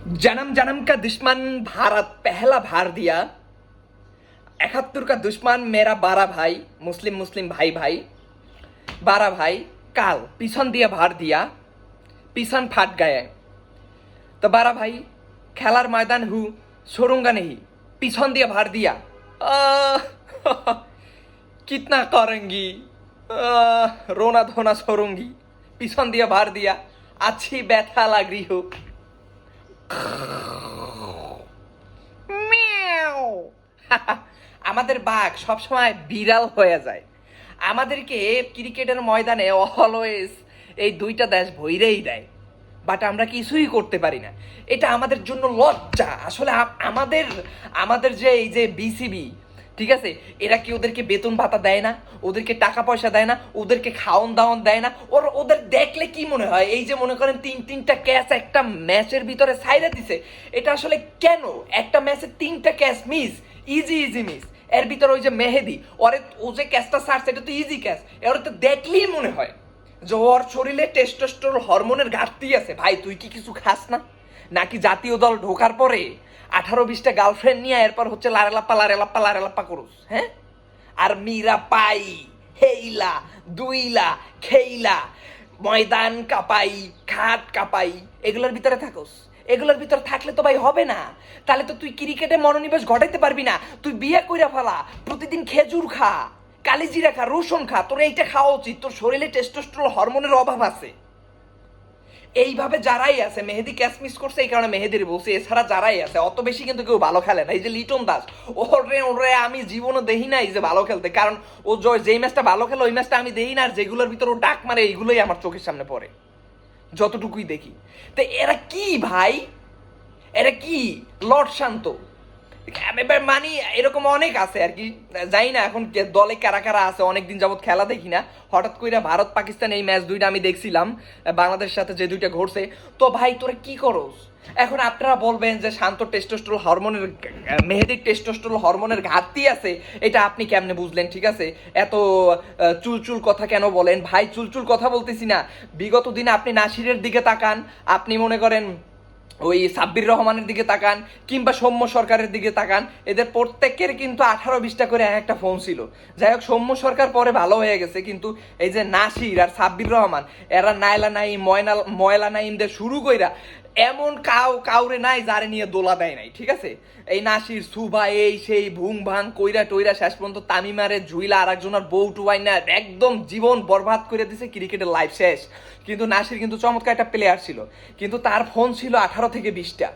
जन्म जन्म का दुश्मन भारत पहला भार दिया। 71 का दुश्मन मेरा 12 भाई, मुस्लिम मुस्लिम भाई भाई 12 भाई काल पिछन दिया भार दिया, पिछन फाट गए। तो 12 भाई खेलार मैदान हूँ छोड़ूंगा नहीं, पिछन दिया भार दिया। कितना करेंगी, रोना धोना छोड़ूंगी, पिछन दिया भार दिया, अच्छी ব্যথা लग रही हो। আমাদের বাঘ সবসময় বিড়াল হয়ে যায়। আমাদেরকে ক্রিকেটের ময়দানে অলওয়েজ এই দুইটা দেশ ভইরেই দেয়, বাট আমরা কিছুই করতে পারি না। এটা আমাদের জন্য লজ্জা। আসলে আমাদের আমাদের যে এই যে বিসিবি, ঠিক আছে, এরা কি ওদেরকে বেতন ভাতা দেয় না, ওদেরকে টাকা পয়সা দেয় না, ওদেরকে খাওয়ন দাওয়ন দেয় না? ওদের দেখলে কি মনে হয়, এই যে মনে করেন তিনটা ক্যাচ একটা ম্যাচের ভিতরে সাইরা দিছে, এটা আসলে কেন? একটা ম্যাচে 3টা ক্যাচ মিস, ইজি মিস। এর ভিতরে ওই যে মেহেদি, ও যে ক্যাচটা ছাড়ছে এটা তো ইজি ক্যাচ। এর তো দেখলেই মনে হয় যে ওর শরীরে টেস্টোস্টেরন হরমোনের ঘাটতি আছে। ভাই তুই কি কিছু খাস না নাকি? জাতীয় দল ঢোকার পরে 18-20টা গার্লফ্রেন্ড নিয়ে এরপর হচ্ছে লারেলাপ্পা করুস, হ্যাঁ? আর মীরা পাই হেইলা দুইলা খেইলা ময়দান কাপাই খাট কাপাই এগুলোর ভিতরে থাকোস। এগুলোর ভিতরে থাকলে তো ভাই হবে না। তাহলে তো তুই ক্রিকেটে মনোনিবেশ ঘটাইতে পারবি না। তুই বিয়ে কইরা ফেলা, প্রতিদিন খেজুর খা, কালিজিরা খা, রসুন খা, তোর এইটা খাওয়া উচিত। তোর শরীরে টেস্টোস্টেরন হরমোনের অভাব আছে। এইভাবে যারাই আছে, মেহেদি ক্যাচ মিস করছে এই কারণে মেহেদির বলছি, এছাড়া যারাই আছে অত বেশি কিন্তু কেউ ভালো খেলে না। এই যে লিটন দাস, ওরে আমি জীবনে দেখি নাই যে ভালো খেলতে, কারণ ও যেই ম্যাচটা ভালো খেলে ওই ম্যাচটা আমি দেখি না, আর যেগুলোর ভিতরে ও ডাক মারে এইগুলোই আমার চোখের সামনে পড়ে যতটুকুই দেখি। তো এরা কি ভাই, এরা কি লর্ড শান্ত মানি এরকম অনেক আছে আর কি। জানি না এখন দলে কারা কারা আছে, অনেকদিন যাবত খেলা দেখি না। হঠাৎ করে ভারত পাকিস্তান এই ম্যাচ দুইটা আমি দেখছিলাম, বাংলাদেশের সাথে যে দুইটা ঘটছে। তো ভাই তোরা কি করস? এখন আপনারা বলবেন যে শান্ত টেস্টোস্টেরন হরমোনের, মেহেদির টেস্টোস্টেরন হরমোনের ঘাটতি আছে, এটা আপনি কেমনে বুঝলেন? ঠিক আছে, এত চুলচুল কথা কেন বলেন? ভাই চুলচুল কথা বলতেছি না। বিগত দিনে আপনি নাসিরের দিকে তাকান, আপনি মনে করেন ওই সাব্বির রহমানের দিকে তাকান, কিংবা সৌম্য সরকারের দিকে তাকান, এদের প্রত্যেকের কিন্তু 18-20টা করে একটা ফোন ছিল। যাই হোক, সৌম্য সরকার পরে ভালো হয়ে গেছে, কিন্তু এই যে নাসির আর সাব্বির রহমান, এরা নাইলা নাইম ময়লা নাইমদের শুরু কইরা এমন কাউরে নাই যারে নিয়ে দোলা দেয় নাই। ঠিক আছে, এই নাসির সুভা এই সেই ভুং ভাং কইরা টইরা শেষ পর্যন্ত তামিমারে ঝুইলা আর একজনের বউ টুবাই না একদম জীবন বরবাদ করে দিছে, ক্রিকেটের লাইফ শেষ। কিন্তু নাসির কিন্তু চমৎকার একটা প্লেয়ার ছিল, কিন্তু তার ফোন ছিল 18 থেকে 20টা।